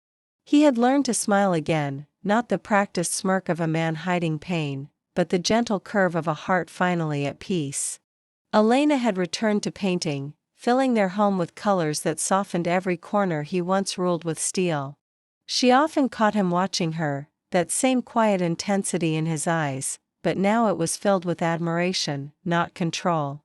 He had learned to smile again, not the practiced smirk of a man hiding pain, but the gentle curve of a heart finally at peace. Elena had returned to painting, filling their home with colors that softened every corner he once ruled with steel. She often caught him watching her, that same quiet intensity in his eyes, but now it was filled with admiration, not control.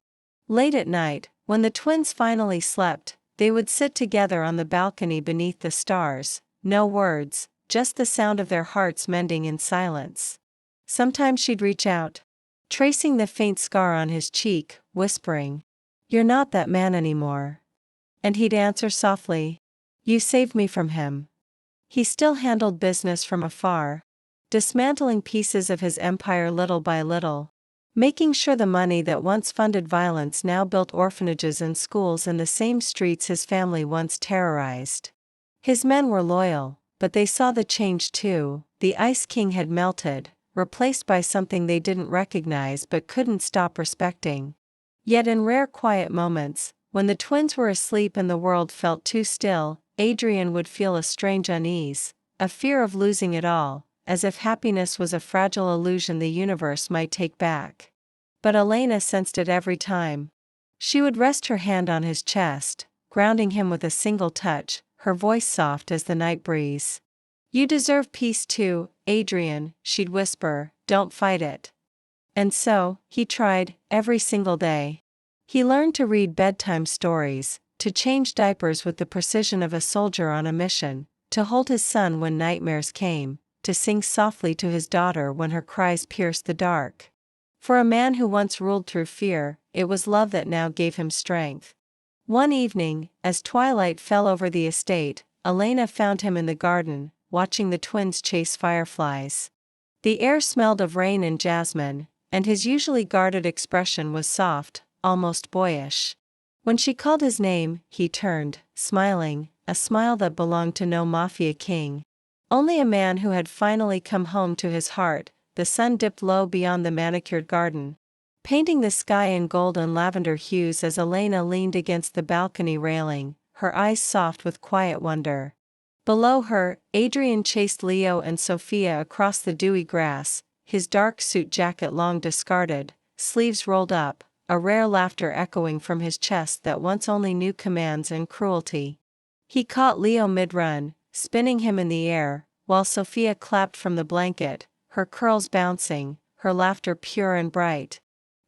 Late at night, when the twins finally slept, they would sit together on the balcony beneath the stars, no words, just the sound of their hearts mending in silence. Sometimes she'd reach out, tracing the faint scar on his cheek, whispering, "You're not that man anymore." And he'd answer softly, "You saved me from him." He still handled business from afar, dismantling pieces of his empire little by little, making sure the money that once funded violence now built orphanages and schools in the same streets his family once terrorized. His men were loyal, but they saw the change too. The Ice King had melted, replaced by something they didn't recognize but couldn't stop respecting. Yet in rare quiet moments, when the twins were asleep and the world felt too still, Adrian would feel a strange unease, a fear of losing it all, as if happiness was a fragile illusion the universe might take back. But Elena sensed it every time. She would rest her hand on his chest, grounding him with a single touch, her voice soft as the night breeze. "You deserve peace too, Adrian," she'd whisper, "don't fight it." And so, he tried, every single day. He learned to read bedtime stories, to change diapers with the precision of a soldier on a mission, to hold his son when nightmares came, to sing softly to his daughter when her cries pierced the dark. For a man who once ruled through fear, it was love that now gave him strength. One evening, as twilight fell over the estate, Elena found him in the garden, watching the twins chase fireflies. The air smelled of rain and jasmine, and his usually guarded expression was soft, almost boyish. When she called his name, he turned, smiling, a smile that belonged to no Mafia king. Only a man who had finally come home to his heart. The sun dipped low beyond the manicured garden, painting the sky in gold and lavender hues as Elena leaned against the balcony railing, her eyes soft with quiet wonder. Below her, Adrian chased Leo and Sophia across the dewy grass, his dark suit jacket long discarded, sleeves rolled up, a rare laughter echoing from his chest that once only knew commands and cruelty. He caught Leo mid-run, spinning him in the air, while Sophia clapped from the blanket, her curls bouncing, her laughter pure and bright.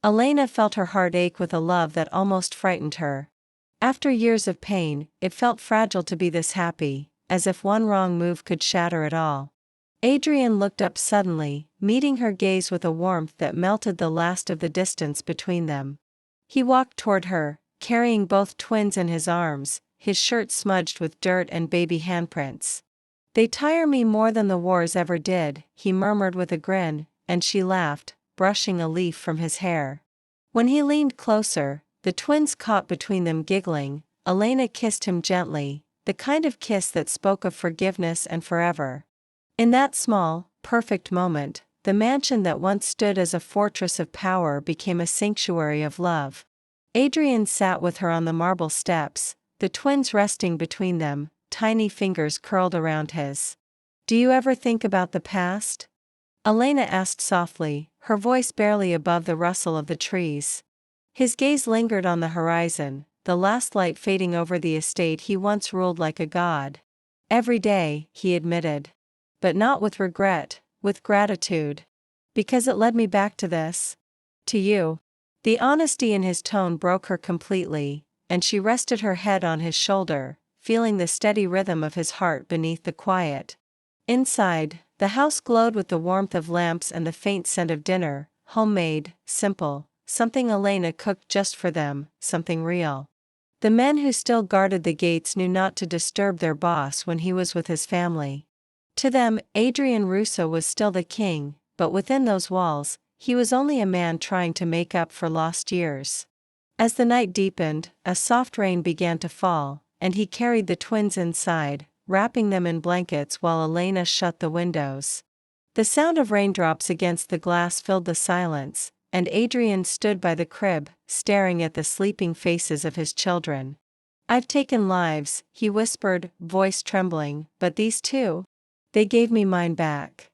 Elena felt her heart ache with a love that almost frightened her. After years of pain, it felt fragile to be this happy, as if one wrong move could shatter it all. Adrian looked up suddenly, meeting her gaze with a warmth that melted the last of the distance between them. He walked toward her, carrying both twins in his arms, his shirt smudged with dirt and baby handprints. "They tire me more than the wars ever did," he murmured with a grin, and she laughed, brushing a leaf from his hair. When he leaned closer, the twins caught between them giggling. Elena kissed him gently, the kind of kiss that spoke of forgiveness and forever. In that small, perfect moment, the mansion that once stood as a fortress of power became a sanctuary of love. Adrian sat with her on the marble steps, the twins resting between them, tiny fingers curled around his. "Do you ever think about the past?" Elena asked softly, her voice barely above the rustle of the trees. His gaze lingered on the horizon, the last light fading over the estate he once ruled like a god. "Every day," he admitted. "But not with regret, with gratitude. Because it led me back to this. To you." The honesty in his tone broke her completely, and she rested her head on his shoulder, feeling the steady rhythm of his heart beneath the quiet. Inside, the house glowed with the warmth of lamps and the faint scent of dinner, homemade, simple, something Elena cooked just for them, something real. The men who still guarded the gates knew not to disturb their boss when he was with his family. To them, Adrian Russo was still the king, but within those walls, he was only a man trying to make up for lost years. As the night deepened, a soft rain began to fall, and he carried the twins inside, wrapping them in blankets while Elena shut the windows. The sound of raindrops against the glass filled the silence, and Adrian stood by the crib, staring at the sleeping faces of his children. I've taken lives, he whispered, voice trembling, but these two? They gave me mine back.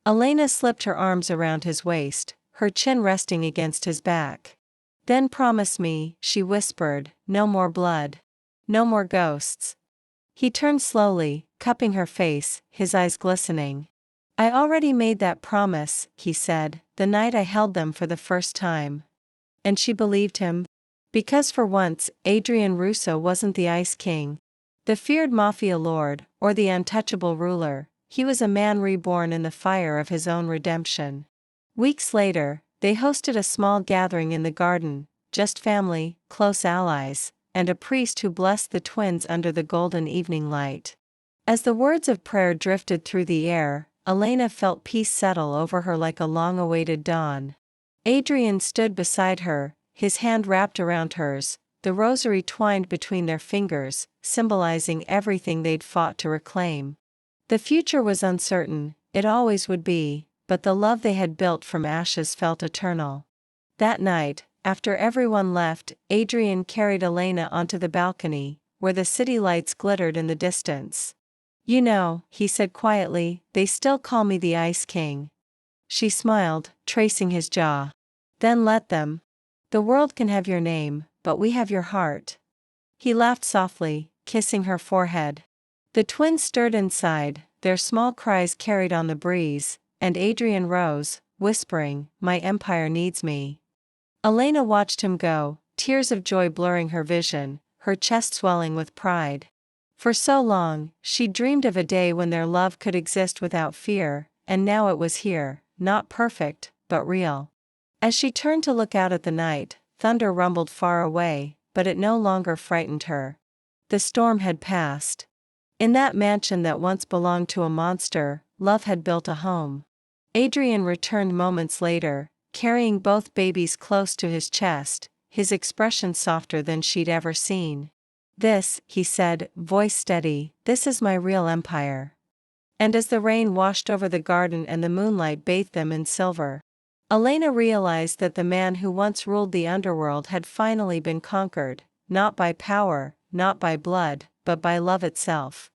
Elena slipped her arms around his waist, her chin resting against his back. Then promise me, she whispered, no more blood. No more ghosts. He turned slowly, cupping her face, his eyes glistening. I already made that promise, he said, the night I held them for the first time. And she believed him? Because for once, Adrian Russo wasn't the Ice King, the feared Mafia lord, or the untouchable ruler. He was a man reborn in the fire of his own redemption. Weeks later, they hosted a small gathering in the garden, just family, close allies, and a priest who blessed the twins under the golden evening light. As the words of prayer drifted through the air, Elena felt peace settle over her like a long-awaited dawn. Adrian stood beside her, his hand wrapped around hers, the rosary twined between their fingers, symbolizing everything they'd fought to reclaim. The future was uncertain, it always would be, but the love they had built from ashes felt eternal. That night, after everyone left, Adrian carried Elena onto the balcony, where the city lights glittered in the distance. You know, he said quietly, they still call me the Ice King. She smiled, tracing his jaw. Then let them. The world can have your name, but we have your heart. He laughed softly, kissing her forehead. The twins stirred inside, their small cries carried on the breeze, and Adrian rose, whispering, my empire needs me. Elena watched him go, tears of joy blurring her vision, her chest swelling with pride. For so long, she dreamed of a day when their love could exist without fear, and now it was here, not perfect, but real. As she turned to look out at the night, thunder rumbled far away, but it no longer frightened her. The storm had passed. In that mansion that once belonged to a monster, love had built a home. Adrian returned moments later, carrying both babies close to his chest, his expression softer than she'd ever seen. This, he said, voice steady, this is my real empire. And as the rain washed over the garden and the moonlight bathed them in silver, Elena realized that the man who once ruled the underworld had finally been conquered, not by power, not by blood, but by love itself.